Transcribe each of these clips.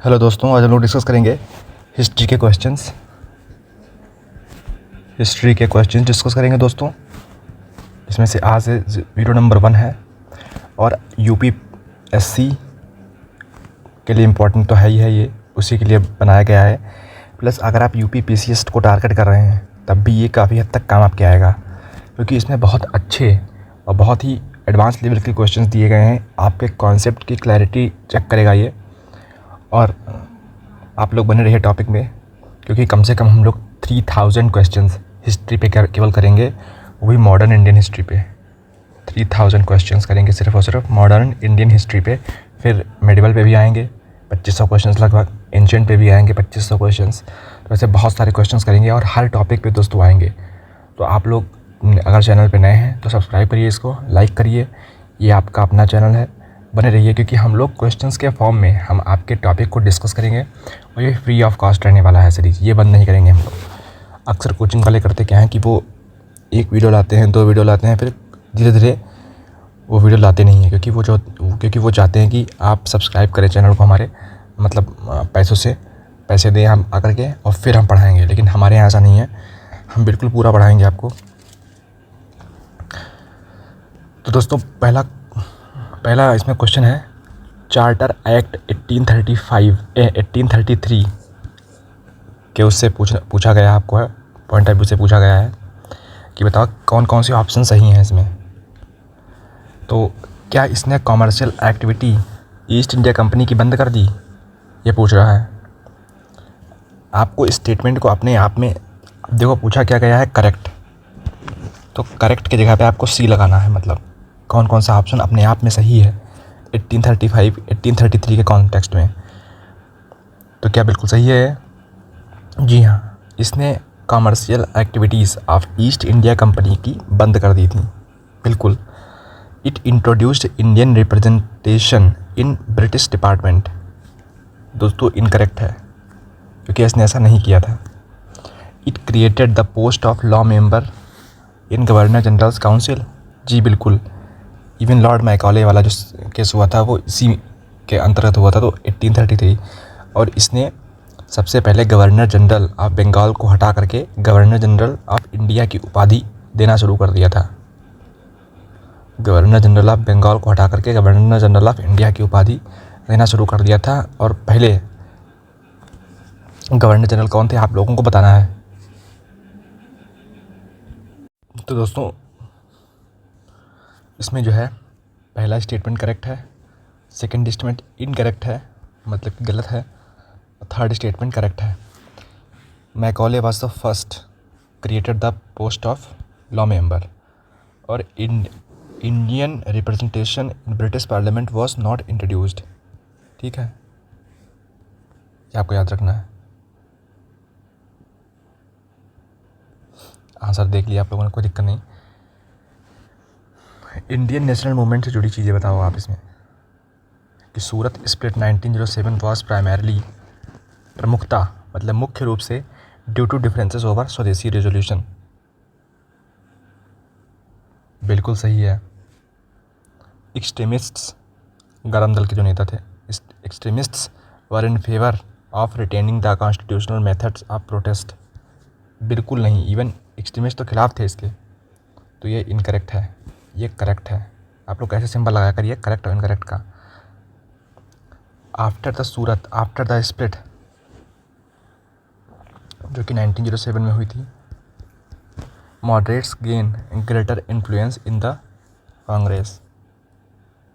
Hello दोस्तों, आज हम लोग डिस्कस करेंगे हिस्ट्री के क्वेश्चंस। डिस्कस करेंगे दोस्तों। इसमें से आज से वीडियो नंबर 1 है और यूपीएससी के लिए इम्पोर्टेंट तो है ही है, ये उसी के लिए बनाया गया है। प्लस अगर आप यूपीपीसीएस को टारगेट कर रहे हैं तब भी ये काफ़ी हद तक काम आपके आएगा, क्योंकि इसमें बहुत अच्छे और बहुत ही एडवांस लेवल के क्वेश्चंस दिए गए हैं। आपके कॉन्सेप्ट की क्लैरिटी चेक करेगा ये। और आप लोग बने रहिए टॉपिक में, क्योंकि कम से कम हम लोग 3000 क्वेश्चंस हिस्ट्री पे केवल करेंगे, वो भी मॉडर्न इंडियन हिस्ट्री पे। 3000 क्वेश्चंस करेंगे सिर्फ और सिर्फ मॉडर्न इंडियन हिस्ट्री पे। फिर मेडिवल पे भी आएंगे 2500 क्वेश्चंस लगभग, एंशिएंट पे भी आएंगे 2500 क्वेश्चंस। तो ऐसे बहुत सारे क्वेश्चंस करेंगे और हर टॉपिक पे दोस्तों आएंगे। तो आप लोग अगर चैनल पे नए हैं तो सब्सक्राइब करिए, इसको लाइक करिए। ये आपका अपना चैनल है, बने रहिए, क्योंकि हम लोग क्वेश्चंस के फॉर्म में हम आपके टॉपिक को डिस्कस करेंगे और ये फ्री ऑफ कॉस्ट रहने वाला है सीरीज़, ये बंद नहीं करेंगे हम लोग। अक्सर कोचिंग वाले करते क्या हैं कि वो एक वीडियो लाते हैं, 2 वीडियो लाते हैं, फिर धीरे धीरे वो वीडियो लाते नहीं हैं, क्योंकि वो चाहते हैं कि आप सब्सक्राइब करें चैनल को हमारे, मतलब पैसे दें हम आकर के और फिर हम पढ़ाएँगे। लेकिन हमारे यहाँ ऐसा नहीं है, हम बिल्कुल पूरा पढ़ाएँगे आपको। तो दोस्तों पहला इसमें क्वेश्चन है, चार्टर एक्ट 1833 के उससे पूछा गया आपको है, पॉइंट ऑफ व्यू से पूछा गया है कि बताओ कौन कौन से ऑप्शन सही हैं इसमें। तो क्या इसने commercial activity east India company की बंद कर दी, ये पूछ रहा है। आपको स्टेटमेंट को अपने आप में देखो, पूछा क्या गया है, करेक्ट। तो करेक्ट की जगह पे आपको सी लगाना है, मतलब कौन कौन सा ऑप्शन अपने आप में सही है 1833 के कॉन्टेक्स्ट में। तो क्या बिल्कुल सही है? जी हाँ, इसने commercial activities of East India company की बंद कर दी थी, बिल्कुल। It introduced Indian representation in British department, दोस्तों इनकरेक्ट है, क्योंकि इसने ऐसा नहीं किया था। It created the post of law member in governor general's council, जी बिल्कुल। इवन लॉर्ड मैकॉले वाला जो केस हुआ था वो इसी के अंतर्गत हुआ था, तो 1833। और इसने सबसे पहले गवर्नर जनरल ऑफ बंगाल को हटा करके गवर्नर जनरल ऑफ इंडिया की उपाधि देना शुरू कर दिया था। गवर्नर जनरल ऑफ बंगाल को हटा करके गवर्नर जनरल ऑफ इंडिया की उपाधि देना शुरू कर दिया था। और पहले गवर्नर जनरल कौन थे आप लोगों को बताना है। तो दोस्तों इसमें जो है पहला स्टेटमेंट करेक्ट है, सेकंड स्टेटमेंट इनकरेक्ट है, मतलब कि गलत है, थर्ड स्टेटमेंट करेक्ट है। Macaulay was the first created the post of law member, और Indian representation in British parliament was not introduced, ठीक है, ये आपको याद रखना है। आंसर देख लिया आप लोगों ने, कोई दिक्कत नहीं। इंडियन नेशनल मूवमेंट से जुड़ी चीज़ें बताओ आप इसमें, कि सूरत स्प्लिट 1907 वाज प्राइमरली, प्रमुखता मतलब मुख्य रूप से ड्यू टू डिफरेंसेस ओवर स्वदेशी रेजोल्यूशन, बिल्कुल सही है। एक्सट्रीमिस्ट्स, गरम दल के जो नेता थे, extremists were in favour of retaining the constitutional methods of protest, बिल्कुल नहीं, इवन एक्सट्रीमिस्ट तो खिलाफ थे इसके। तो ये इनकरेक्ट है, ये करेक्ट है। आप लोग कैसे सिंबल लगा करिए करेक्ट और इनकरेक्ट का। आफ्टर द स्प्लिट, जो कि 1907 में हुई थी, moderates gain greater influence in the Congress,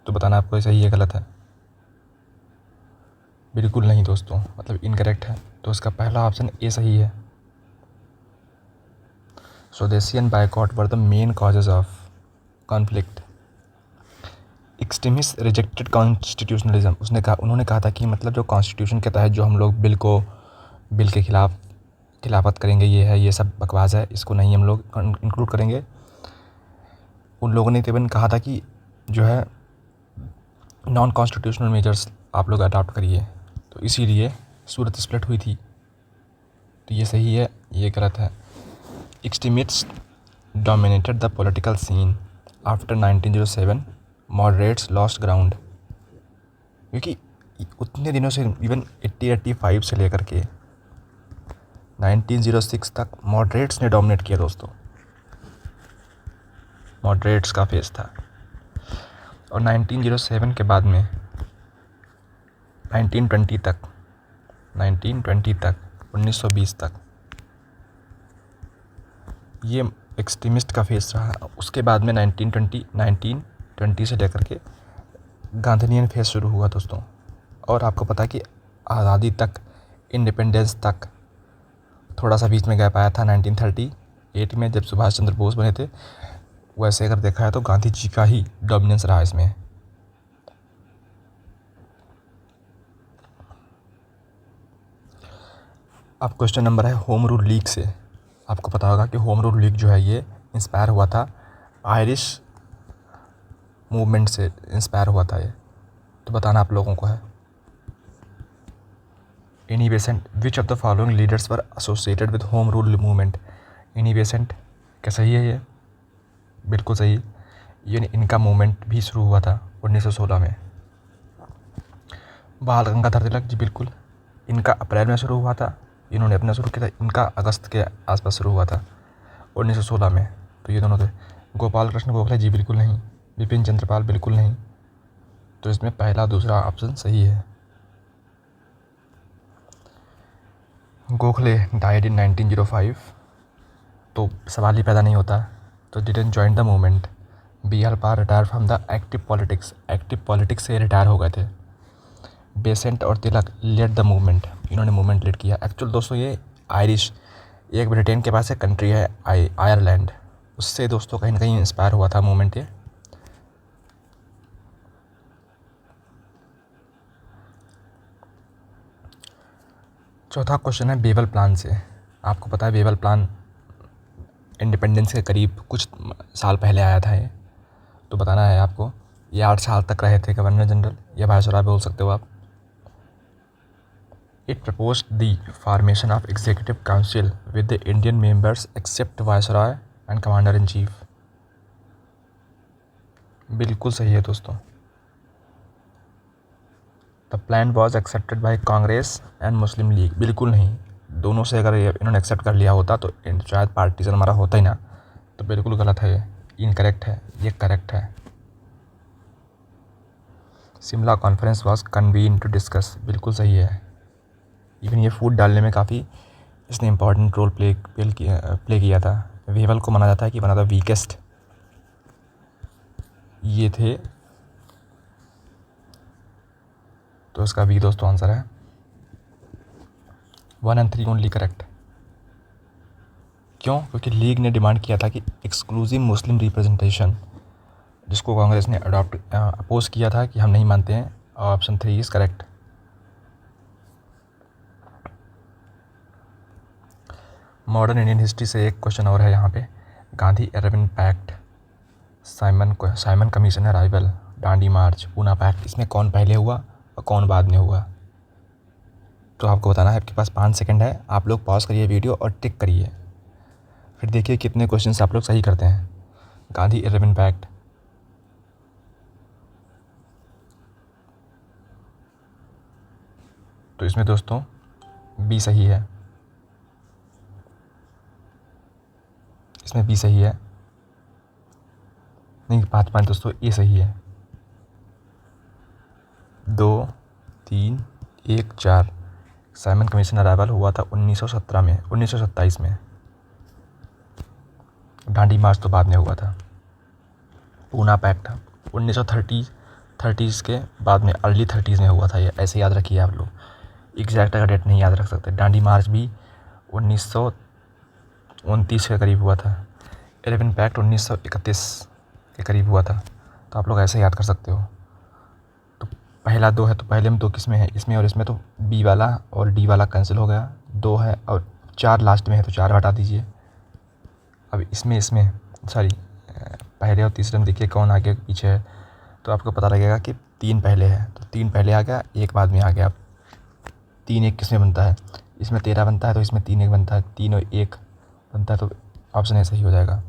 तो बताना आपको सही है गलत है। बिल्कुल नहीं दोस्तों, मतलब इनकरेक्ट है, तो इसका पहला ऑप्शन ए सही है। स्वदेशी and boycott were the main causes of conflict. Extremist rejected constitutionalism, उन्होंने कहा था कि मतलब जो कॉन्स्टिट्यूशन के तहत जो हम लोग बिल के खिलाफत करेंगे, ये सब बकवास है, इसको नहीं हम लोग इंक्लूड करेंगे। उन लोगों ने तकरीबन कहा था कि जो है नॉन कॉन्स्टिट्यूशनल मेजर्स आप लोग अडॉप्ट करिए, तो इसीलिए सूरत स्प्लिट हुई थी। तो ये सही है, ये गलत है। Extremist dominated the political scene after 1907, moderates lost ground, क्योंकि उतने दिनों से इवन 1885 से लेकर के 1906 तक मॉडरेट्स ने डोमिनेट किया दोस्तों। मॉडरेट्स का फेस था। और 1907 के बाद में 1920 तक 1920 तक ये एक्सट्रीमिस्ट का फेस रहा। उसके बाद में 1920 से लेकर के गांधीनियन फेस शुरू हुआ दोस्तों। और आपको पता है कि आज़ादी तक, इंडिपेंडेंस तक थोड़ा सा बीच में गैप आया था 1938 में जब सुभाष चंद्र बोस बने थे। वैसे अगर देखा है तो गांधी जी का ही डोमिनेंस रहा इसमें। अब क्वेश्चन नंबर है होम रूल लीग से। आपको पता होगा कि होम रूल लीग जो है ये इंस्पायर हुआ था आयरिश मूवमेंट से इंस्पायर हुआ था ये। तो बताना आप लोगों को है। Annie Besant which of the following leaders were associated with home rule movement. Annie Besant क्या सही है ये? बिल्कुल सही। ये इनका मूवमेंट भी शुरू हुआ था 1916 में। बाल गंगाधर तिलक जी बिल्कुल, इनका अप्रैल में शुरू हुआ था। इन्होंने अपना शुरू किया था, इनका अगस्त के आसपास शुरू हुआ था 1916 में। तो ये दोनों थे। गोपाल कृष्ण गोखले जी बिल्कुल नहीं। बिपिन चंद्रपाल बिल्कुल नहीं। तो इसमें पहला दूसरा ऑप्शन सही है। गोखले डाइड इन 1905, तो सवाल ही पैदा नहीं होता। तो डिडंट जॉइन द मूवमेंट। बी आर पार retire from the active politics से रिटायर हो गए थे। बेसेंट और तिलक लेड द मूवमेंट, इन्होंने मूवमेंट लीड किया। एक्चुअल दोस्तों ये आयरिश एक ब्रिटेन के पास एक कंट्री है आयरलैंड, उससे दोस्तों कहीं ना कहीं इंस्पायर हुआ था मूवमेंट ये। चौथा क्वेश्चन है बेबल प्लान से। आपको पता है बेबल प्लान इंडिपेंडेंस के करीब कुछ साल पहले आया था ये। तो बताना है आपको। ये 8 साल तक रहे थे गवर्नर जनरल या वायसराय बोल सकते हो आप। It proposed the formation of executive council with the Indian members except viceroy and commander in chief। बिल्कुल सही है दोस्तों। The plan was accepted by Congress and Muslim League। बिल्कुल नहीं। दोनों से अगर ये इन्होंने एक्सेप्ट कर लिया होता तो शायद पार्टीजन हमारा होता ही ना। तो बिल्कुल गलत है ये, इनकरेक्ट है, ये करेक्ट है। Shimla conference was convene to discuss. बिल्कुल सही है। इवन ये फूड डालने में काफ़ी इसने इम्पॉर्टेंट रोल प्ले किया था। वेवल को माना जाता है कि वन ऑफ द वीकेस्ट ये थे। तो इसका बी दोस्तों आंसर है। 1 और 3 ओनली करेक्ट। क्यों? क्योंकि लीग ने डिमांड किया था कि एक्सक्लूसिव मुस्लिम रिप्रेजेंटेशन, जिसको कांग्रेस ने अपोज किया था कि हम नहीं मानते हैं। Option 3 is correct. Modern Indian history से एक क्वेश्चन और है यहाँ पे। Gandhi Irwin pact, Simon commission arrival, Dandi march, Poona pact, इसमें कौन पहले हुआ और कौन बाद में हुआ? तो आपको बताना है। आपके पास 5 सेकंड है। आप लोग पॉज करिए वीडियो और टिक करिए, फिर देखिए कितने क्वेश्चन आप लोग सही करते हैं। गांधी इरविन पैक्ट, तो इसमें दोस्तों बी सही है। इसमें बी सही है। नहीं, 5 दोस्तों ए सही है। 2, 3, 1, 4। साइमन कमीशन अराइवल हुआ था 1917 में, 1927 में। डांडी मार्च तो बाद में हुआ था। पूना पैक्ट 1930 के बाद में, अर्ली 30s में हुआ था ये। ऐसे याद रखिए आप लोग, एग्जैक्ट अगर डेट नहीं याद रख सकते। डांडी मार्च भी 1929 के करीब हुआ था। इरविन पैक्ट 1931 के करीब हुआ था। तो आप लोग ऐसे याद कर सकते हो। तो पहला 2 है, तो पहले में 2 किस में है? इसमें और इसमें। तो बी वाला और डी वाला कैंसिल हो गया। 2 है और 4 लास्ट में है, तो 4 हटा दीजिए। अब इसमें सॉरी, पहले और तीसरे में देखिए कौन आगे पीछे है। तो आपको पता लगेगा कि 3 पहले है, तो 3 पहले आ गया, 1 बाद में आ गया। अब 3 1 किस में बनता है? इसमें 13 बनता है, तो इसमें 3 1 बनता है। 3 और 1 बनता है, तो ऑप्शन ऐसा ही हो जाएगा।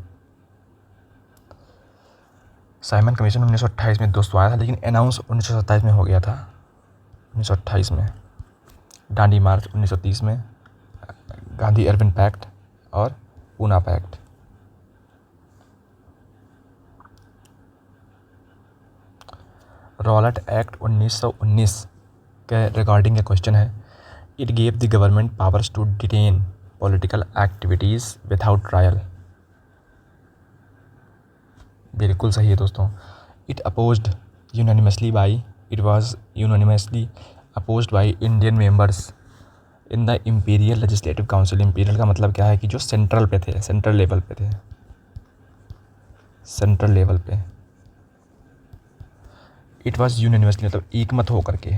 साइमन कमीशन 1928 में दोस्तों आया था, लेकिन अनाउंस 1927 में हो गया था। 1928 में, डांडी मार्च 1930 में, गांधी अर्बन पैक्ट और पूना पैक्ट। रॉलेट एक्ट 1919 के रिगार्डिंग का क्वेश्चन है, it gave the government powers to detain political activities without trial. बिल्कुल सही है दोस्तों। It opposed unanimously by it was unanimously opposed by Indian members in the imperial legislative council. Imperial का मतलब क्या है कि जो सेंट्रल पे थे, सेंट्रल लेवल पे थे, सेंट्रल लेवल पे। इट वाज यूनानिमसली मतलब एक मत होकर के,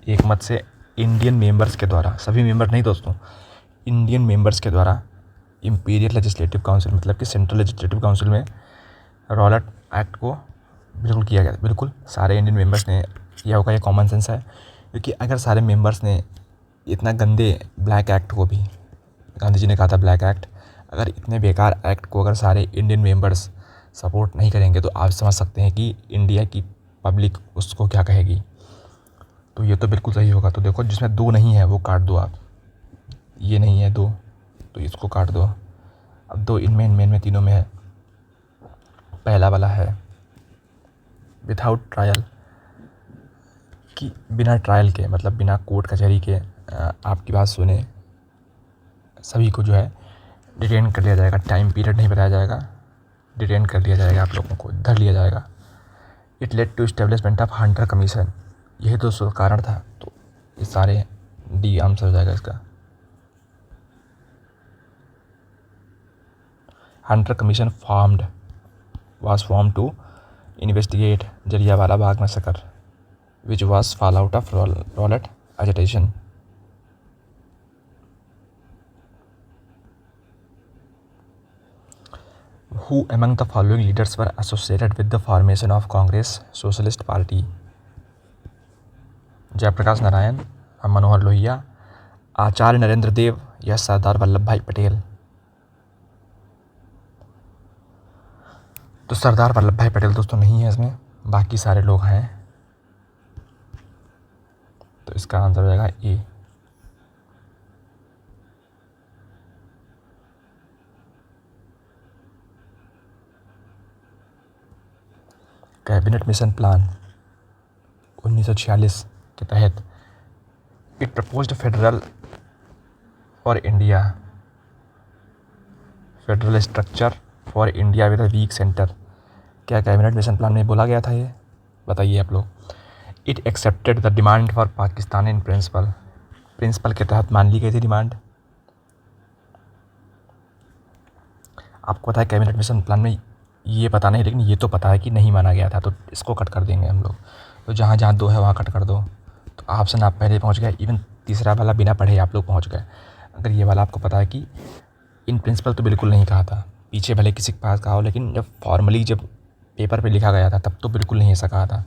एक मत से इंडियन मेंबर्स के द्वारा, सभी मेंबर नहीं दोस्तों, इंडियन मेंबर्स के द्वारा इम्पीरियल लेजिस्लेटिव काउंसिल मतलब कि सेंट्रल लेजिस्लेटिव काउंसिल में रॉलेट एक्ट को बिल्कुल किया गया। बिल्कुल सारे इंडियन मेंबर्स ने किया होगा, ये कॉमन सेंस है, क्योंकि अगर सारे मेंबर्स ने इतना गंदे ब्लैक एक्ट को भी, गांधी जी ने कहा था ब्लैक एक्ट, अगर इतने बेकार एक्ट को अगर सारे इंडियन मेंबर्स सपोर्ट नहीं करेंगे तो आप समझ सकते हैं कि इंडिया की पब्लिक उसको क्या कहेगी। तो ये तो बिल्कुल सही होगा। तो देखो जिसमें दो नहीं है वो काट दो आप, ये नहीं है दो तो इसको काट दो। अब दो इनमें में तीनों में है। पहला वाला है विदाउट ट्रायल, कि बिना ट्रायल के मतलब बिना कोर्ट कचहरी के आपकी बात सुने सभी को जो है डिटेन कर लिया जाएगा। टाइम पीरियड नहीं बताया जाएगा, डिटेन कर लिया जाएगा, आप लोगों को धर लिया जाएगा। It led to establishment of Hunter commission, यही तो कारण था। तो ये सारे डी आंसर हो जाएगा इसका। Hunter commission was formed to investigate Jallianwala Bagh massacre which was fallout of Rowlatt agitation. Who among the following leaders were associated with the formation of Congress Socialist Party? Jayaprakash Narayan, Manohar Lohia, Acharya Narendra Dev या सरदार वल्लभ भाई पटेल? तो सरदार वल्लभ भाई पटेल दोस्तों नहीं है इसमें, बाकी सारे लोग हैं। तो इसका आंसर हो जाएगा ए। कैबिनेट मिशन प्लान 1946 के तहत it proposed federal for India, federal structure for India with a weak centre. क्या कैबिनेट मिशन प्लान में बोला गया था ये? बताइए आप लोग। It accepted the demand for Pakistan in principle, principle के तहत मान ली गई थी डिमांड। आपको पता है कैबिनेट मिशन प्लान में ये पता नहीं, लेकिन ये तो पता है कि नहीं माना गया था, तो इसको कट कर देंगे हम लोग। तो जहाँ जहाँ दो है वहाँ कट कर दो। तो ऑप्शन आप पहले पहुँच गए, इवन तीसरा वाला बिना पढ़े आप लोग पहुँच गए। अगर ये वाला आपको पता है कि इन प्रिंसिपल तो बिल्कुल नहीं कहा था, पीछे भले किसी के पास कहा हो, लेकिन जब फॉर्मली जब पेपर पे लिखा गया था तब तो बिल्कुल नहीं ऐसा कहा था।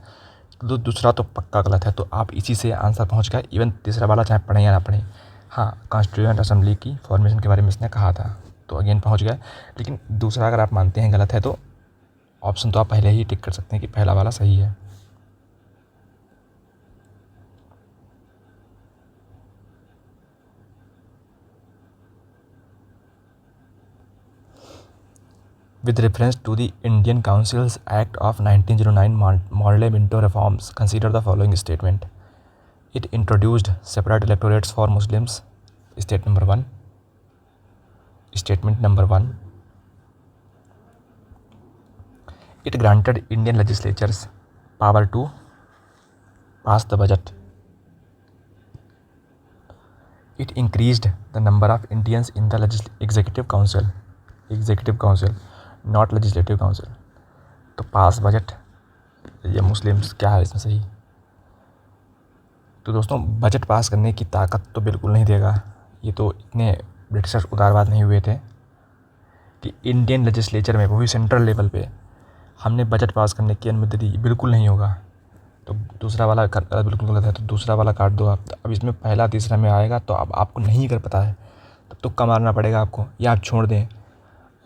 तो दूसरा तो पक्का गलत है, तो आप इसी से आंसर पहुंच गए। इवन तीसरा वाला चाहे पढ़ें या ना पढ़ें, हाँ कॉन्स्टिट्यूएंट असेंबली की फॉर्मेशन के बारे में इसने कहा था, तो अगेन पहुंच गए। लेकिन दूसरा अगर आप मानते हैं गलत है तो ऑप्शन तो आप पहले ही टिक कर सकते हैं कि पहला वाला सही है। With reference to the Indian Councils Act of 1909 Morley Minto reforms, consider the following statement. It introduced separate electorates for Muslims. Statement number one. It granted Indian legislatures power to pass the budget. It increased the number of Indians in the executive council, not legislative council. तो पास budget या Muslims क्या है इसमें सही? तो दोस्तों budget pass करने की ताकत तो बिल्कुल नहीं देगा। ये तो इतने ब्रिटिशर्स उदारवाद नहीं हुए थे कि इंडियन लेजिस्लेचर में, वो भी सेंट्रल लेवल पे, हमने बजट पास करने की अनुमति दी, बिल्कुल नहीं होगा। तो दूसरा वाला बिल्कुल गलत है, तो दूसरा वाला काट दो आप। अब इसमें पहला तीसरा में आएगा तो अब आपको नहीं अगर पता है तो तुक्का मारना पड़ेगा आपको, या आप छोड़ दें।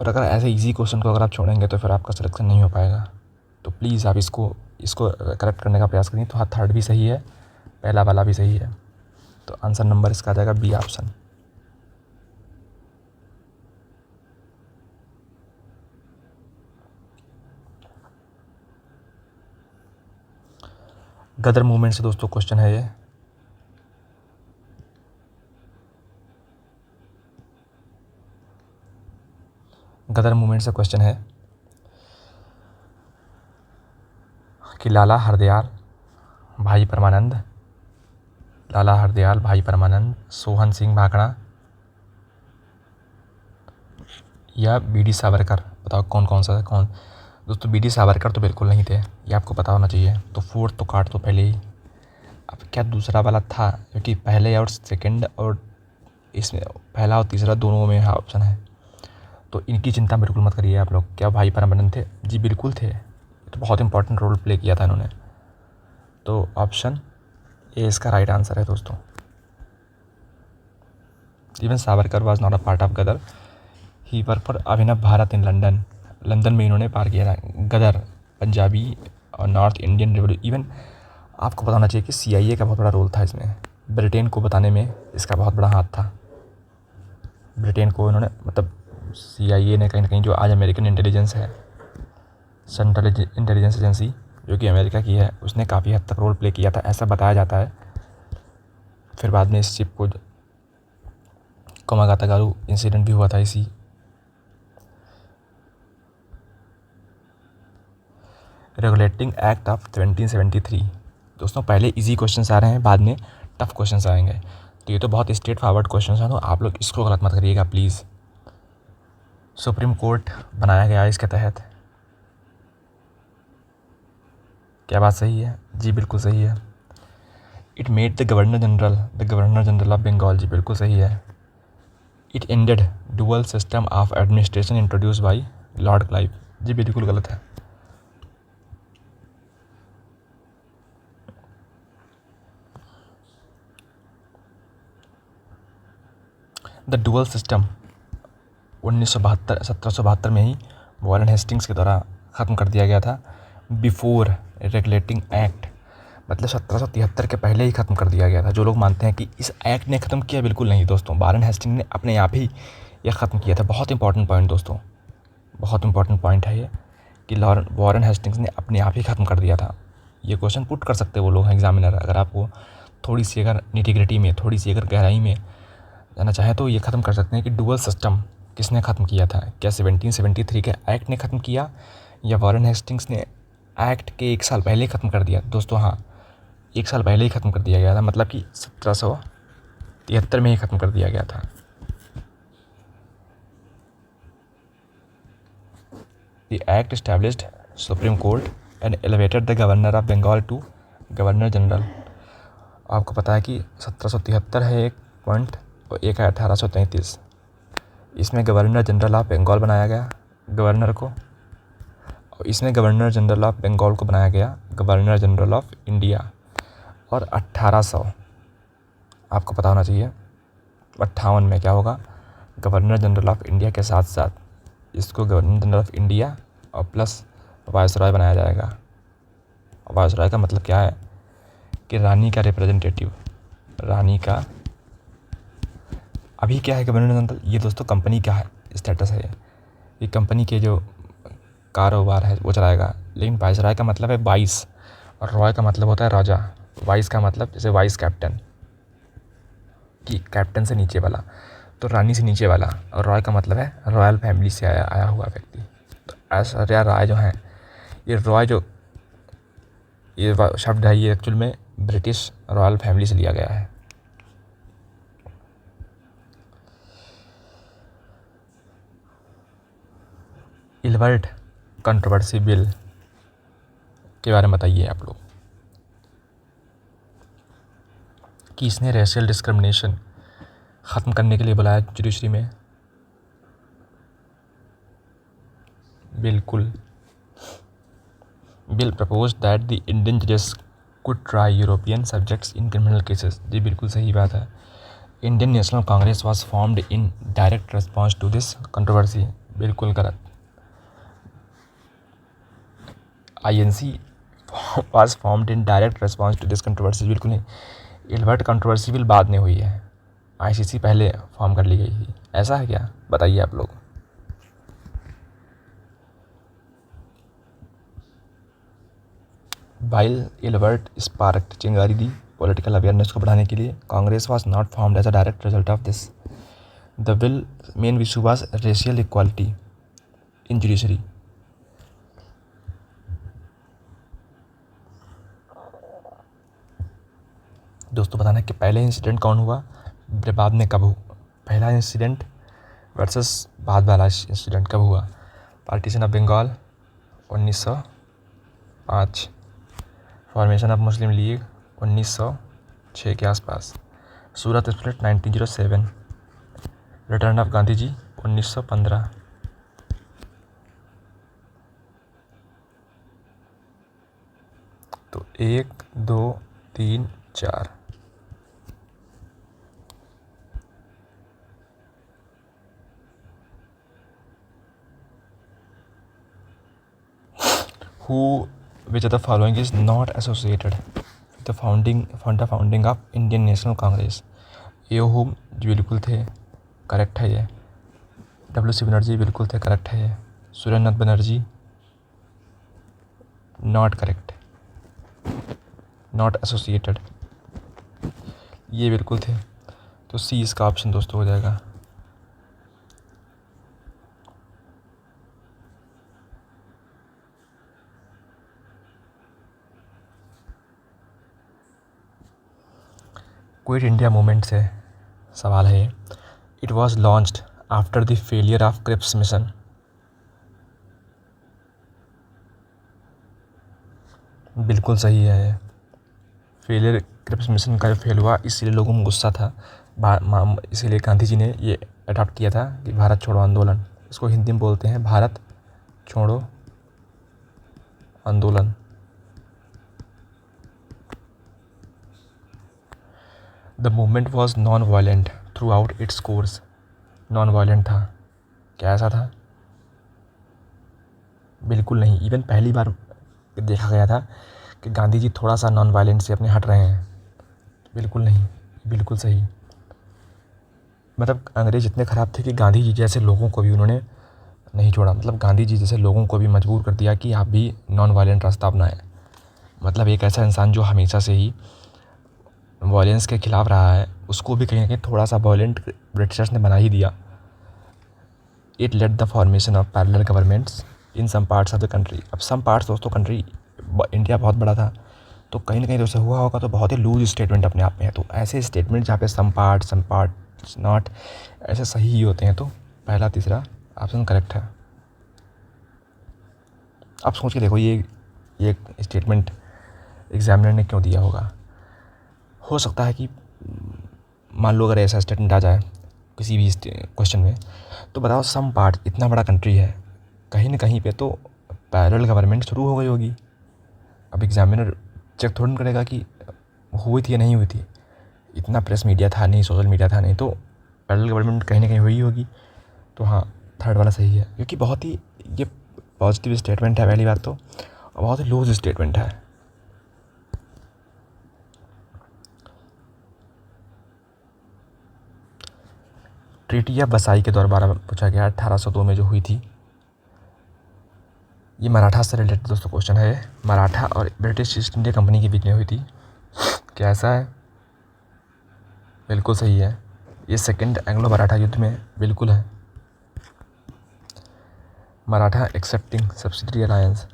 और अगर ऐसे इजी क्वेश्चन को अगर आप छोड़ेंगे तो फिर आपका सिलेक्शन नहीं हो पाएगा। तो प्लीज़ आप इसको इसको करेक्ट करने का प्रयास करें तो हाँ, थर्ड भी सही है, पहला वाला भी सही है। तो आंसर नंबर इसका आ जाएगा बी ऑप्शन। गदर मूवमेंट से दोस्तों क्वेश्चन है ये। गदर मूवमेंट से क्वेश्चन है कि लाला हरदयाल भाई परमानंद, लाला हरदयाल भाई परमानंद, सोहन सिंह भाखड़ा या बी.डी. सावरकर, बताओ कौन कौन सा है कौन। दोस्तों बी.डी. सावरकर तो बिल्कुल नहीं थे, ये आपको पता होना चाहिए। तो फोर्थ तो काट तो पहले ही। अब क्या दूसरा वाला था, क्योंकि पहले और सेकंड और इसमें पहला और तीसरा दोनों में ऑप्शन है, तो इनकी चिंता बिल्कुल मत करिए आप लोग। क्या भाई परमानंद थे? जी बिल्कुल थे, तो बहुत इंपॉर्टेंट रोल प्ले किया था इन्होंने। तो ऑप्शन ए इसका राइट आंसर है दोस्तों। Even Savarkar was not a part of Ghadar, he work for Abhinav Bharat in London. London में इन्होंने पार किया था गदर, पंजाबी और नॉर्थ इंडियन रिवोल्यूशन। इवन आपको पता होना चाहिए कि CIA का बहुत बड़ा रोल था इसमें, ब्रिटेन को बताने में इसका बहुत बड़ा हाथ था। ब्रिटेन को इन्होंने, मतलब CIA ने कहीं ना कहीं, जो आज अमेरिकन इंटेलिजेंस है, सेंट्रल इंटेलिजेंस एजेंसी जो कि अमेरिका की है, उसने काफ़ी हद तक रोल प्ले किया था, ऐसा बताया जाता है। फिर बाद में इस शिप को कोमागातागारू इंसिडेंट भी हुआ था इसी। Regulating act of 1973। दोस्तों पहले इजी क्वेश्चंस आ रहे हैं, बाद में टफ क्वेश्चंस आएंगे, तो ये तो बहुत स्ट्रेट फॉरवर्ड क्वेश्चंस हैं, तो आप लोग इसको गलत मत करिएगा प्लीज़। सुप्रीम कोर्ट बनाया गया इसके तहत, क्या बात सही है? जी बिल्कुल सही है। It made the governor general of Bengal, जी बिल्कुल सही है। It ended dual system of administration introduce by lord Clive, जी बिल्कुल गलत है। द डुअल सिस्टम 1772 में ही वॉरेन हेस्टिंग्स के द्वारा ख़त्म कर दिया गया था। बिफोर रेगुलेटिंग एक्ट, मतलब 1773 के पहले ही ख़त्म कर दिया गया था। जो लोग मानते हैं कि इस एक्ट ने ख़त्म किया, बिल्कुल नहीं दोस्तों, वॉरेन हेस्टिंग्स ने अपने आप ही यह ख़त्म किया था। बहुत इंपॉर्टेंट पॉइंट दोस्तों, बहुत इंपॉर्टेंट पॉइंट है ये, कि वॉरेन हेस्टिंग्स ने अपने आप ही ख़त्म कर दिया था। ये क्वेश्चन पुट कर सकते हैं वो लोग एग्जामिनर, अगर आपको थोड़ी सी अगर निटिग्रिटी में, थोड़ी सी अगर गहराई में जाना चाहें तो ये ख़त्म कर सकते हैं कि डुअल सिस्टम किसने ख़त्म किया था। क्या 1773 के एक्ट ने ख़त्म किया, या वॉरेन हेस्टिंग्स ने एक्ट के 1 साल पहले ख़त्म कर दिया? दोस्तों हाँ, 1 साल पहले ही ख़त्म कर दिया गया था, मतलब कि 1773 में ही ख़त्म कर दिया गया था। The act established supreme court and elevated the governor of Bengal to governor general. आपको पता है कि 1773 है एक पॉइंट, और एक है 1833। इसमें गवर्नर जनरल ऑफ बंगाल बनाया गया गवर्नर को, और इसमें गवर्नर जनरल ऑफ बंगाल को बनाया गया गवर्नर जनरल ऑफ इंडिया। और 1800, आपको पता होना चाहिए 58 में क्या होगा, गवर्नर जनरल ऑफ इंडिया के साथ साथ इसको गवर्नर जनरल ऑफ इंडिया और प्लस वायसरॉय बनाया जाएगा। वायसरॉय का मतलब क्या है कि रानी का रिप्रेजेंटेटिव, रानी का। अभी क्या है गवर्नर जनरल, ये दोस्तों कंपनी का है स्टेटस है, ये कंपनी के जो कारोबार है वो चलाएगा। लेकिन वाइसरॉय का मतलब है वाइस, और रॉय का मतलब होता है राजा। वाइस का मतलब जैसे वाइस कैप्टन, कि कैप्टन से नीचे वाला, तो रानी से नीचे वाला। और रॉय का मतलब है रॉयल फैमिली से आया हुआ व्यक्ति। तो ऐश्वर्या राय जो हैं, ये रॉय जो ये शब्द है, ये एक्चुअल में ब्रिटिश रॉयल फैमिली से लिया गया है। इलवर्ट कंट्रोवर्सी बिल के बारे में बताइए आप लोग, कि इसने रेशियल डिस्क्रिमिनेशन ख़त्म करने के लिए बुलाया जुडिशरी में। बिल्कुल। Bill propose that the Indian जजेस could try European subjects in criminal cases, जी बिल्कुल सही बात है। Indian national Congress was formed in direct response to this controversy, बिल्कुल गलत। INC was formed in direct response to this controversy। बिल्कुल नहीं, इल्बर्ट कंट्रोवर्सी बिल बाद में हुई है, आईसीसी पहले फॉर्म कर ली गई थी। ऐसा है क्या, बताइए आप लोग। वाइल इल्बर्ट स्पार्क्ड चिंगारी दी पॉलिटिकल अवेयरनेस को बढ़ाने के लिए, Congress was not formed as a direct result of this. The bill main issue was racial equality in judiciary. दोस्तों बताना कि पहले इंसिडेंट कौन हुआ, बाद में कब हुआ। पहला इंसिडेंट वर्सेस बाद वाला इंसिडेंट कब हुआ। Partition of Bengal 1905, formation of Muslim League 1906 के आसपास, Surat split 1907, return of Gandhi ji 1915। तो 1 2 3 4। Who which of the following is not associated with the founding of Indian National Congress? ए हुम जो बिल्कुल थे, करेक्ट है ये। डब्ल्यू.सी. बनर्जी बिल्कुल थे, करेक्ट है ये। Surendranath Banerjee not correct, not associated, ये बिल्कुल थे। तो सी इसका ऑप्शन दोस्तों हो जाएगा। क्विट इंडिया मूवमेंट से सवाल है। It was launched after the failure of Cripps mission. बिल्कुल सही है ये। फेलियर क्रिप्स मिशन का फेल हुआ, इसीलिए लोगों में गुस्सा था, इसीलिए गांधी जी ने ये अडॉप्ट किया था कि भारत छोड़ो आंदोलन। इसको हिंदी में बोलते हैं भारत छोड़ो आंदोलन। The movement was non violent through out its course. Non violent था, क्या ऐसा था? बिल्कुल नहीं। इवन पहली बार देखा गया था कि गांधी जी थोड़ा सा नॉन वायलेंट से अपने हट रहे हैं। बिल्कुल नहीं, बिल्कुल सही। मतलब अंग्रेज इतने ख़राब थे कि गांधी जी जैसे लोगों को भी उन्होंने नहीं छोड़ा। मतलब गांधी जी जैसे लोगों को भी मजबूर कर दिया कि आप भी नॉन वायलेंट रास्ता अपनाएं। मतलब एक ऐसा इंसान जो हमेशा से ही वायलेंस के खिलाफ रहा है, उसको भी कहीं ना कहीं थोड़ा सा वायलेंट ब्रिटिशर्स ने बना ही दिया। It led the formation of parallel governments in some parts of the country. अब सम पार्ट्स दोस्तों, कंट्री इंडिया बहुत बड़ा था, तो कहीं ना कहीं दोस्तों हुआ होगा, तो बहुत ही लूज स्टेटमेंट अपने आप में है। तो ऐसे स्टेटमेंट जहाँ पे सम पार्ट्स नॉट, ऐसे सही ही होते हैं। तो पहला तीसरा ऑप्शन करेक्ट है। आप सोच के देखो ये स्टेटमेंट एग्जामिनर ने क्यों दिया होगा। हो सकता है कि मान लो अगर ऐसा स्टेटमेंट आ जाए किसी भी क्वेश्चन में, तो बताओ सम पार्ट, इतना बड़ा कंट्री है, कहीं ना कहीं पे तो पैरेलल गवर्नमेंट शुरू हो गई होगी। अब एग्जामिनर चेक थोड़ा करेगा कि हुई थी या नहीं हुई थी। इतना प्रेस मीडिया था नहीं, सोशल मीडिया था नहीं, तो पैरेलल गवर्नमेंट कहीं ना कहीं हुई होगी। तो हाँ, थर्ड वाला सही है, क्योंकि बहुत ही ये पॉजिटिव स्टेटमेंट है पहली बात तो, और बहुत ही लूज स्टेटमेंट है। ट्रीटी ऑफ वसाई के द्वारा पूछा गया 1802 में जो हुई थी। ये मराठा से रिलेटेड दोस्तों क्वेश्चन है। मराठा और ब्रिटिश ईस्ट इंडिया कंपनी के बीच में हुई थी। क्या ऐसा है? बिल्कुल सही है। ये सेकंड एंग्लो मराठा युद्ध में बिल्कुल है। Maratha accepting subsidiary alliance.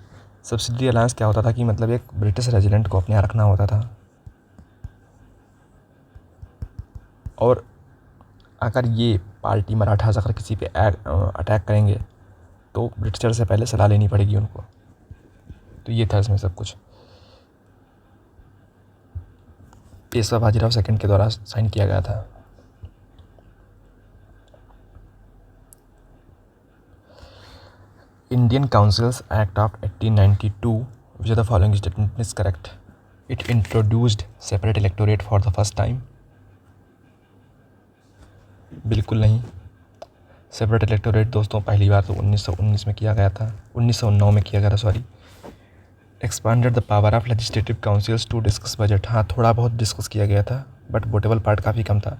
Subsidiary alliance क्या होता था कि मतलब एक ब्रिटिश रेजिडेंट को अपने यहाँ रखना होता था, और अगर ये पार्टी मराठास अगर किसी पे अटैक करेंगे तो ब्रिटिशर से पहले सलाह लेनी पड़ेगी उनको। तो ये था इसमें सब कुछ। पेशवा बाजीराव सेकंड के द्वारा साइन किया गया था। Indian councils act of 1892 which the following statement is correct. It introduced separate electorate for the first time. बिल्कुल नहीं। सेपरेट इलेक्टोरेट दोस्तों पहली बार तो 1919 में किया गया था, 1909 में किया गया था, sorry. Expanded the power of legislative councils to discuss budget. हाँ, थोड़ा बहुत डिस्कस किया गया था बट वोटेबल पार्ट काफ़ी कम था।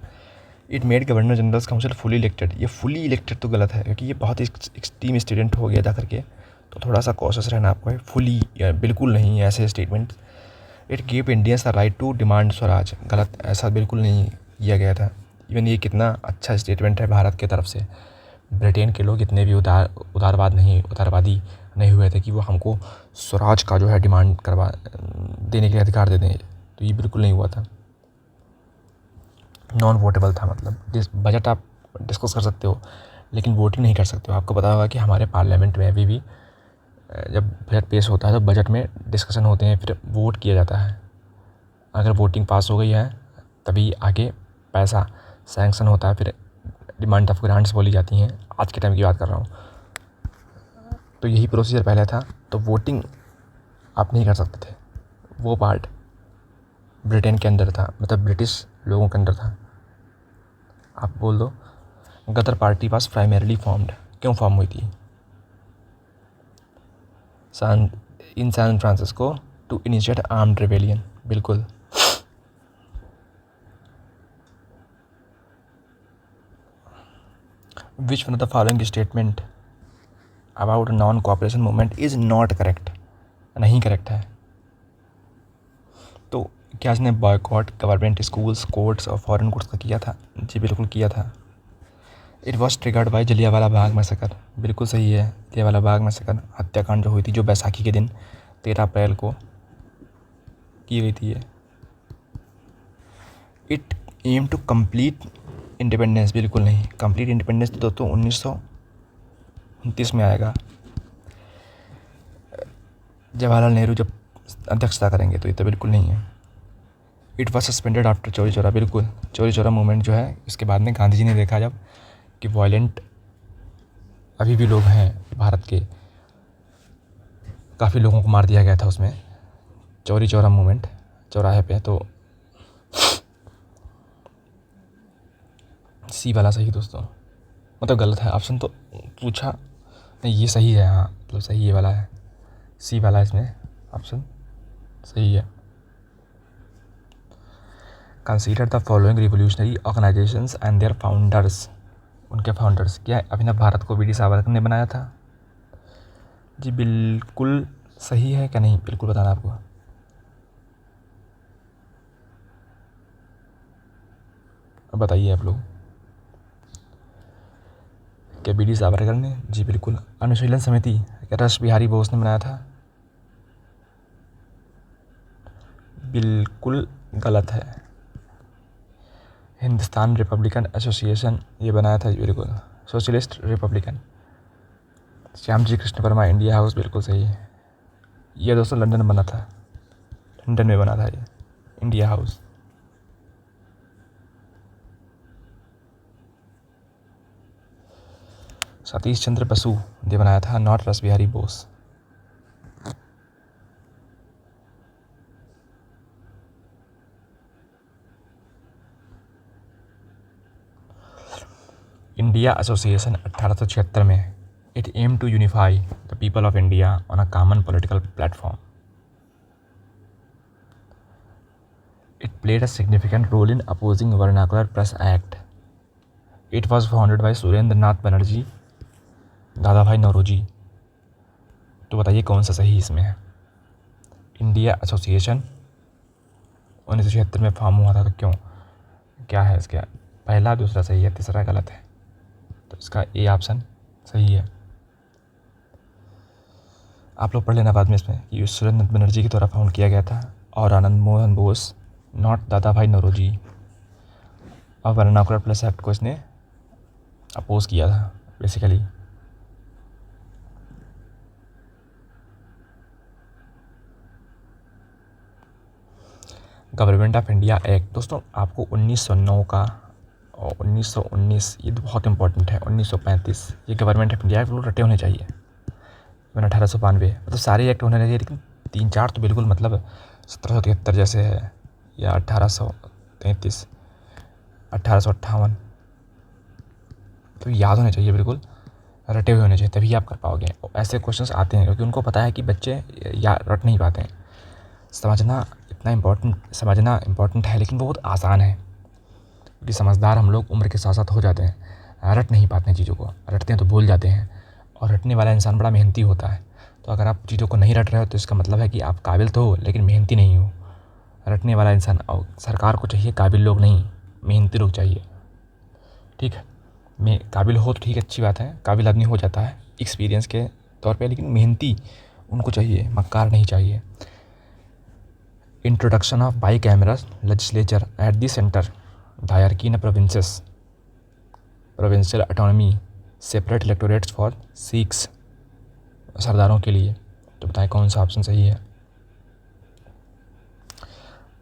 It made governor general's council fully elected. ये फुली इलेक्टेड तो गलत है क्योंकि ये बहुत एक्सट्रीम स्टूडेंट हो गया जा करके, तो थोड़ा सा कॉशियस रहना आपको है। फुली बिल्कुल नहीं है ऐसे statement. It give Indians the right to demand swaraj. गलत, ऐसा बिल्कुल नहीं किया गया था। इवन ये कितना अच्छा स्टेटमेंट है भारत की तरफ से। ब्रिटेन के लोग इतने भी उदारवादी नहीं हुए थे कि वो हमको स्वराज का जो है डिमांड करवा देने के लिए अधिकार दे दें, तो ये बिल्कुल नहीं हुआ था। नॉन वोटेबल था, मतलब बजट आप डिस्कस कर सकते हो लेकिन वोटिंग नहीं कर सकते हो। आपको पता होगा कि हमारे पार्लियामेंट में अभी भी जब बजट पेश होता है तो बजट में डिस्कशन होते हैं, फिर वोट किया जाता है। अगर वोटिंग पास हो गई है तभी आगे पैसा सैंक्शन होता है, फिर डिमांड ऑफ ग्रांट्स बोली जाती हैं। आज के टाइम की बात कर रहा हूँ, तो यही प्रोसीजर पहले था। तो वोटिंग आप नहीं कर सकते थे। वो पार्ट ब्रिटेन के अंदर था, मतलब ब्रिटिश लोगों के अंदर था। आप बोल दो Ghadar party was primarily formed. क्यों फॉर्म हुई थी? In San Francisco to initiate armed rebellion. बिल्कुल। Which one of the following statement about non cooperation movement is not correct? नहीं करेक्ट है। तो क्या इसने बॉयकॉट गवर्नमेंट स्कूल्स, कोर्ट्स और फॉरेन गुड्स का किया था? जी बिल्कुल किया था। It was triggered by Jallianwala Bagh massacre. बिल्कुल सही है। जलियांवाला बाग मैसेकर हत्याकांड जो हुई थी, जो बैसाखी के दिन 13 अप्रैल को की गई थी ये। It M to complete independence. बिल्कुल नहीं। कंप्लीट इंडिपेंडेंस तो 1929 में आएगा, जवाहरलाल नेहरू जब अध्यक्षता करेंगे, तो ये तो बिल्कुल नहीं है। It was suspended after Chauri Chaura. बिल्कुल। चौरी चौरा मूवमेंट जो है उसके बाद में गांधी जी ने देखा जब कि वायलेंट अभी भी लोग हैं भारत के, काफ़ी लोगों को मार दिया गया था उसमें, चौरी चौरा मूवमेंट चौराहे पे। तो सी वाला सही दोस्तों, मतलब गलत है ऑप्शन तो पूछा नहीं, ये सही है। हाँ, मतलब सही ये वाला है, सी वाला इसमें ऑप्शन सही है। Consider the following revolutionary organisations and their founders. उनके फाउंडर्स क्या? अभिनव भारत को वी.डी. सावरकर ने बनाया था। जी बिल्कुल सही है क्या? नहीं, बिल्कुल बताना आपको। अब बताइए आप लोग, क्या वी.डी. सावरकर ने? जी बिल्कुल। अनुशीलन समिति क्या राष्ट्र बिहारी बोस ने बनाया था? बिल्कुल गलत है। हिंदुस्तान रिपब्लिकन एसोसिएशन ये बनाया था। बिल्कुल। Socialist Republican Shyam ji Krishna Verma India house. बिल्कुल सही है। ये दोस्तों लंदन में बना था, लंदन में बना था ये इंडिया हाउस। सतीश चंद्र बसु ने बनाया था, नॉट रास बिहारी बोस। इंडिया एसोसिएशन 1876 में। It M to unify the people of India on a common political platform. It played a significant role in opposing vernacular press act. It was founded by Surendranath Banerjee, Dadabhai Naoroji. तो बताइए कौन सा सही इसमें है? India association 1976 में form हुआ था, तो क्यों, क्या है इसका? पहला दूसरा सही है, तीसरा गलत है, तो इसका ए ऑप्शन सही है। आप लोग पढ़ लेना बाद में इसमें कि सुरेंद्र नाथ बनर्जी के द्वारा फाउंड किया गया था, और आनंद मोहन बोस, नॉट दादा भाई नौरोजी। और वर्नाकुलर प्रेस एक्ट को इसने अपोज किया था basically. Government of India act दोस्तों आपको 1909 का और 1919, ये बहुत इंपॉर्टेंट है। 1935 ये गवर्नमेंट ऑफ इंडिया के रटे होने चाहिए। 1892 मतलब सारे एक्ट होने चाहिए, लेकिन 3-4 तो बिल्कुल मतलब 1773 जैसे है, या 1833, 1858 तो याद होने चाहिए बिल्कुल। रटे हुए होने चाहिए, तभी आप कर पाओगे। ऐसे क्वेश्चंस आते हैं क्योंकि उनको पता है कि बच्चे या रट नहीं पाते हैं। समझना समझना इम्पोर्टेंट है, लेकिन वो बहुत आसान है क्योंकि समझदार हम लोग उम्र के साथ साथ हो जाते हैं, रट नहीं पाते हैं चीज़ों को, रटते हैं तो भूल जाते हैं। और रटने वाला इंसान बड़ा मेहनती होता है। तो अगर आप चीज़ों को नहीं रट रहे हो तो इसका मतलब है कि आप काबिल तो हो लेकिन मेहनती नहीं हो। रटने वाला इंसान, और सरकार को चाहिए काबिल लोग नहीं, मेहनती लोग चाहिए। ठीक है, काबिल हो तो ठीक, अच्छी बात है, काबिल आदमी हो जाता है एक्सपीरियंस के तौर पे, लेकिन मेहनती उनको चाहिए, मक्कार नहीं चाहिए। Introduction of by cameras legislature at the centre, the hierarchy in provinces, provincial autonomy, separate electorates for Sikhs, सरदारों के लिए। तो बताएं कौन सा ऑप्शन सही है।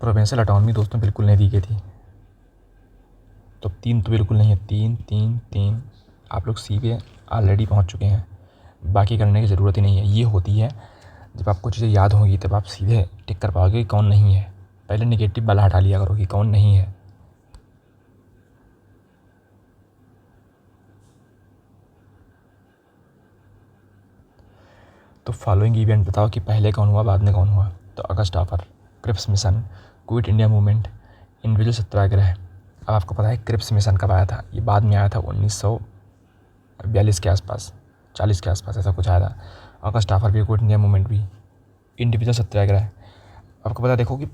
प्रोविंशियल ऑटोनॉमी दोस्तों बिल्कुल नहीं दी गई थी, तो 3 तो बिल्कुल नहीं है। 3 3 3 आप लोग सी पे ऑलरेडी पहुंच चुके हैं, बाकी करने की ज़रूरत ही नहीं है। ये होती है जब आपको चीज़ें याद होंगी तब आप सीधे टिक कर पाओगे कि कौन नहीं है। पहले नेगेटिव वाला हटा लिया करो कि कौन नहीं है। तो फॉलोइंग इवेंट बताओ कि पहले कौन हुआ बाद में कौन हुआ। तो August offer, Cripps mission, quit India movement, individual satyagraha. अब आपको पता है क्रिप्स मिशन कब आया था, ये बाद में आया था 1942 के आसपास, 40 के आसपास ऐसा कुछ आया था। अगस्त ऑफर भी, क्विट इंडिया मूवमेंट भी, इंडिविजुअल सत्याग्रह। आपको पता देखो कि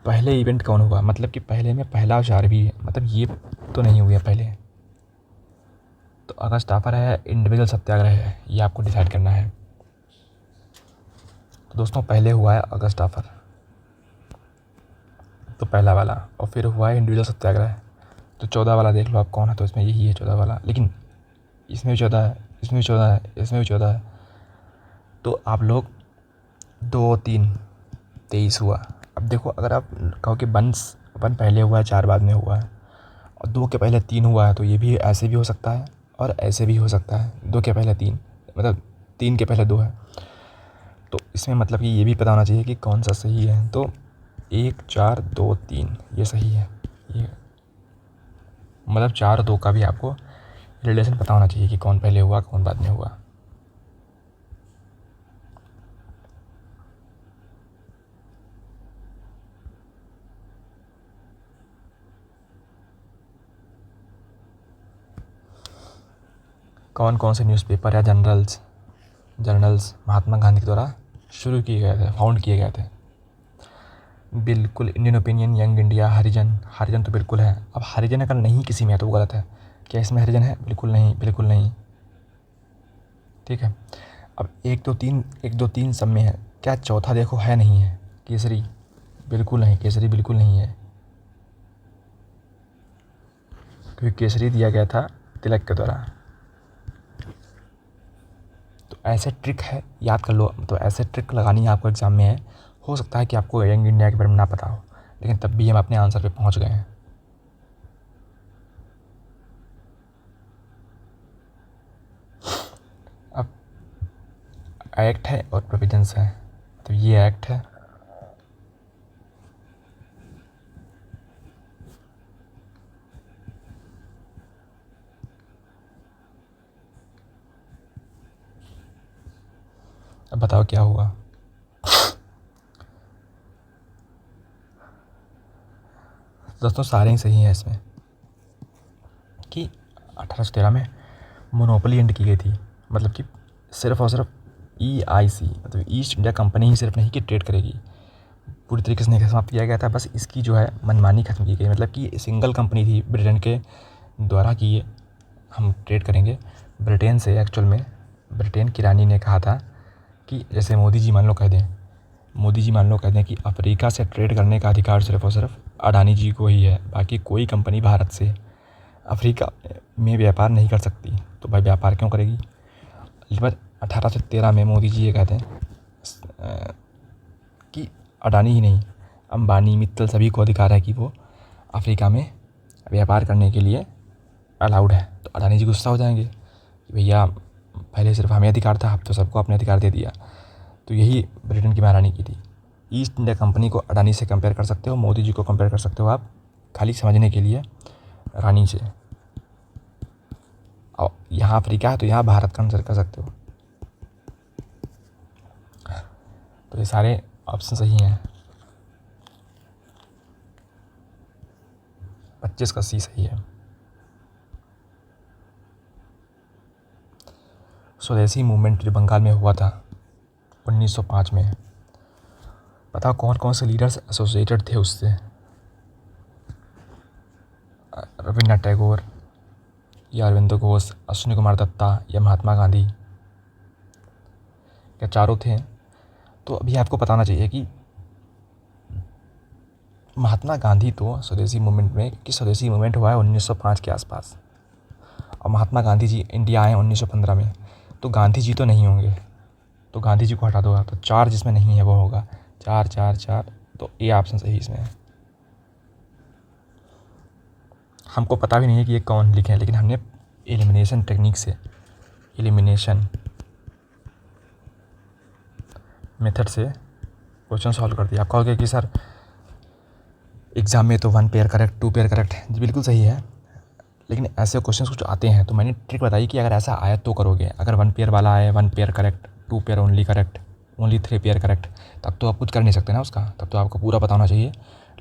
पहले इवेंट कौन हुआ, मतलब कि पहले में पहला औजार भी है, मतलब ये तो नहीं हुआ पहले। तो अगस्त ऑफर है, इंडिविजुअल सत्याग्रह है, ये आपको डिसाइड करना है। तो दोस्तों पहले हुआ है अगस्त ऑफर, तो पहला वाला, और फिर हुआ है इंडिविजुअल सत्याग्रह। तो 14 वाला देख लो आप कौन है, तो इसमें यही है 14 वाला, लेकिन इसमें भी 14 है, इसमें भी 14 है, इसमें भी 14 है। तो आप लोग 2 3 23 हुआ। अब देखो अगर आप कहो कि वन पहले हुआ है, 4 बाद में हुआ है, और 2 के पहले 3 हुआ है, तो ये भी ऐसे भी हो सकता है और ऐसे भी हो सकता है। 2 के पहले 3, मतलब 3 के पहले 2 है। तो इसमें मतलब कि ये भी पता होना चाहिए कि कौन सा सही है। तो 1 4 2 3 ये सही है। ये मतलब 4 2 का भी आपको रिलेशन पता होना चाहिए कि कौन पहले हुआ कौन बाद में हुआ। कौन कौन से न्यूज़पेपर या जर्नल्स महात्मा गांधी के द्वारा शुरू किए गए थे, फाउंड किए गए थे। बिल्कुल इंडियन ओपिनियन, यंग इंडिया, हरिजन तो बिल्कुल है। अब हरिजन अगर नहीं किसी में है तो वो गलत है। क्या इसमें हरिजन है? बिल्कुल नहीं, बिल्कुल नहीं। ठीक है, अब 1 2 3 सब में है। क्या चौथा देखो है? नहीं है। केसरी बिल्कुल नहीं, केसरी बिल्कुल नहीं है, क्योंकि केसरी दिया गया था तिलक के द्वारा। तो ऐसे ट्रिक है, याद कर लो। तो ऐसे ट्रिक लगानी है आपको एग्ज़ाम में है। हो सकता है कि आपको यंग इंडिया के बारे में ना पता हो, लेकिन तब भी हम अपने आंसर पे पहुंच गए हैं। अब एक्ट है और प्रोविजंस है, तो ये एक्ट है, अब बताओ क्या हुआ। दोस्तों सारे ही सही हैं इसमें कि 1813 में मोनोपोली एंड की गई थी। मतलब कि सिर्फ और सिर्फ EIC, मतलब ईस्ट इंडिया कंपनी ही सिर्फ नहीं कि ट्रेड करेगी, पूरी तरीके से नहीं समाप्त किया गया था। बस इसकी जो है मनमानी ख़त्म की गई। मतलब कि सिंगल कंपनी थी ब्रिटेन के द्वारा कि ये हम ट्रेड करेंगे ब्रिटेन से। एक्चुअल में ब्रिटेन की रानी ने कहा था कि जैसे मोदी जी मान लो कह दें कि अफ्रीका से ट्रेड करने का अधिकार सिर्फ और सिर्फ अडानी जी को ही है, बाकी कोई कंपनी भारत से अफ्रीका में व्यापार नहीं कर सकती। तो भाई व्यापार क्यों करेगी? लेकिन 1813 में मोदी जी ये कहते हैं कि अडानी ही नहीं, अंबानी, मित्तल सभी को अधिकार है कि वो अफ्रीका में व्यापार करने के लिए अलाउड है। तो अडानी जी गुस्सा हो जाएंगे कि भैया पहले सिर्फ हमें अधिकार था, अब तो सबको अपने अधिकार दे दिया। तो यही ब्रिटेन की महारानी की थी। ईस्ट इंडिया कंपनी को अडानी से कंपेयर कर सकते हो, मोदी जी को कंपेयर कर सकते हो आप, खाली समझने के लिए रानी से। और यहाँ अफ्रीका है तो यहाँ भारत का आंसर कर सकते हो। तो ये सारे ऑप्शन सही हैं। 25 का सी सही है। स्वदेशी मूवमेंट जो बंगाल में हुआ था 1905 में, पता कौन कौन से लीडर्स एसोसिएटेड थे उससे? रविन्द्रनाथ टैगोर या अरविंदो घोष, अश्विनी कुमार दत्ता या महात्मा गांधी, या चारों थे? तो अभी आपको बताना चाहिए कि महात्मा गांधी तो स्वदेशी मूवमेंट में, कि स्वदेशी मूवमेंट हुआ है 1905 के आसपास, और महात्मा गांधी जी इंडिया आए 1915 में, तो गांधी जी तो नहीं होंगे, तो गांधी जी को हटा दो। तो 4 जिसमें नहीं है वो होगा 4 4 4, तो ए ऑप्शन सही इसमें है। हमको पता भी नहीं है कि ये कौन लिखे हैं, लेकिन हमने एलिमिनेशन टेक्निक से, एलिमिनेशन मेथड से क्वेश्चन सॉल्व कर दिया। आप कहोगे कि सर एग्ज़ाम में तो 1 पेयर करेक्ट 2 पेयर करेक्ट, जी बिल्कुल सही है, लेकिन ऐसे क्वेश्चन कुछ आते हैं तो मैंने ट्रिक बताई कि अगर ऐसा आया तो करोगे। अगर 1 पेयर वाला आए 1 pair correct, 2 pair only correct, only 3 pair correct, तब तो आप कुछ कर नहीं सकते ना उसका, तब तो आपको पूरा पता होना चाहिए।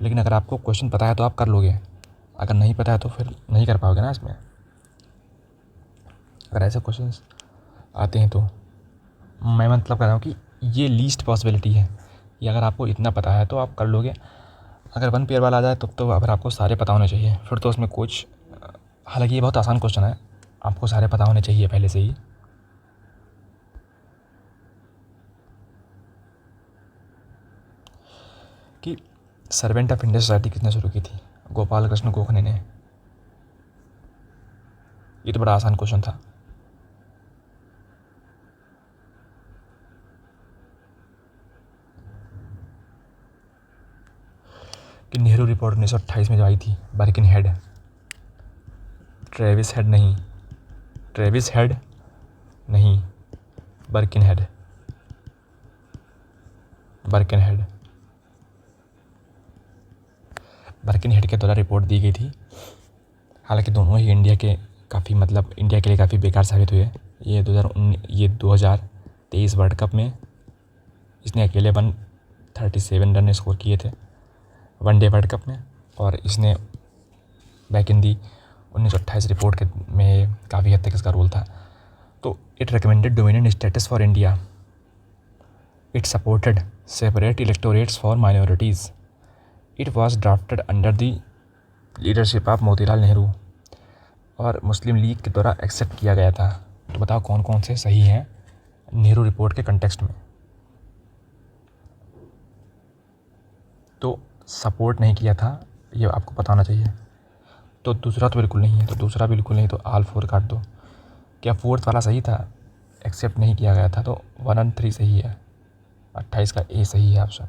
लेकिन अगर आपको क्वेश्चन पता है तो आप कर लोगे, अगर नहीं पता है तो फिर नहीं कर पाओगे ना इसमें। अगर ऐसे क्वेश्चन आते हैं तो मैं मतलब कह रहा हूँ कि ये लीस्ट पॉसिबिलिटी है कि अगर आपको इतना पता है तो आप कर लोगे। अगर 1 पेयर वाला आ जाए तब तो अगर आपको सारे पता होने चाहिए, फिर तो उसमें कुछ, हालांकि ये बहुत आसान क्वेश्चन है, आपको सारे पता होने चाहिए पहले से ही। कि सर्वेंट ऑफ इंडिया सोसाइटी किसने शुरू की थी? गोपाल कृष्ण गोखले ने। ये तो बड़ा आसान क्वेश्चन था। कि नेहरू रिपोर्ट 1928 में जो आई थी, बर्किन हेड, ट्रेविस हेड नहीं, ट्रेविस हेड नहीं, बर्किन हेड, बर्किन हेड, बर्किन हेड के द्वारा रिपोर्ट दी गई थी। हालांकि दोनों ही इंडिया के काफ़ी, मतलब इंडिया के लिए काफ़ी बेकार साबित हुए। ये 2023 वर्ल्ड कप में इसने अकेले 137 रन स्कोर किए थे वनडे वर्ल्ड कप में, और इसने बैक इन दी 1928 रिपोर्ट के में काफ़ी हद तक इसका रोल था। तो it recommended dominant status for India, it supported separate electorates for minorities, it was drafted under the leadership of Motilal Nehru, और मुस्लिम लीग के द्वारा एक्सेप्ट किया गया था। तो बताओ कौन कौन से सही हैं नेहरू रिपोर्ट के कंटेक्स्ट में? तो सपोर्ट नहीं किया था, ये आपको बताना चाहिए। तो दूसरा तो बिल्कुल नहीं है, तो दूसरा बिल्कुल नहीं, तो ऑल 4 काट दो। क्या 4th वाला सही था? एक्सेप्ट नहीं किया गया था, तो 1 और 3 सही है। 28 का ए सही है option.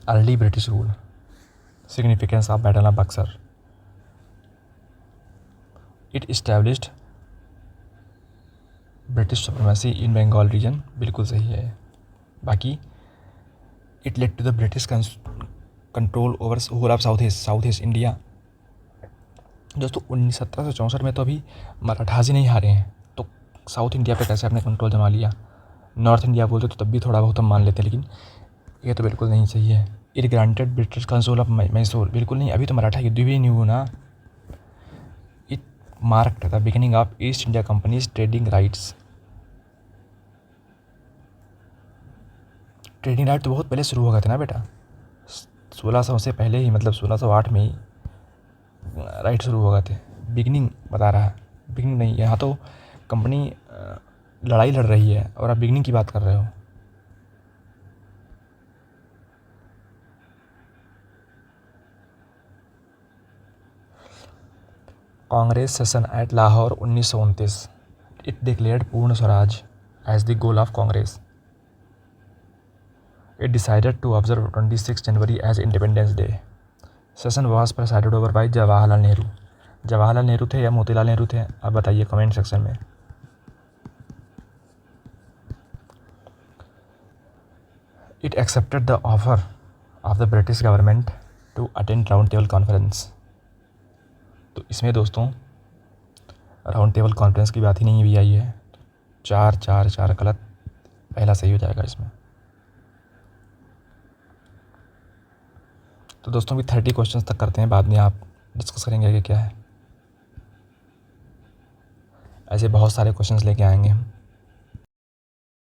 Early British rule, significance of battle of Buxar, it established British supremacy in Bengal region, बिल्कुल सही है। बाकी it led to the British control over whole of south east India. दोस्तों 1764 में तो अभी मराठास ही नहीं हारे हैं, तो साउथ इंडिया पे कैसे आपने कंट्रोल जमा लिया? नॉर्थ इंडिया बोलते तो तब भी थोड़ा बहुत हम मान लेते, लेकिन ये तो बिल्कुल नहीं सही है। It granted British control of Mysore, बिल्कुल नहीं, अभी तो मराठा युद्ध भी नहीं हुआ ना। It marked the beginning of East India companies trading rights, trading right तो बहुत पहले शुरू हो गए थे ना बेटा, 1600 से पहले ही, मतलब 1608 में ही राइट शुरू हो गए थे। बिगिनिंग बता रहा है, बिगिनिंग नहीं, यहाँ तो कंपनी लड़ाई लड़ रही है और आप बिगिनिंग की बात कर रहे हो। Congress session at Lahore 1929, it declared Purna Swaraj as the goal of Congress, it decided to observe 26 January as independence day, session was presided over by Jawaharlal Nehru. Jawaharlal Nehru थे या मोतीलाल नेहरू थे? आप बताइए कमेंट सेक्शन में। It accepted the offer of the British government to attend round table conference. तो इसमें दोस्तों round table conference की बात ही नहीं भी आई है, तो 4 4 4 गलत, पहला सही हो जाएगा इसमें। तो दोस्तों भी 30 क्वेश्चंस तक करते हैं, बाद में आप डिस्कस करेंगे कि क्या है। ऐसे बहुत सारे क्वेश्चंस लेके आएंगे हम।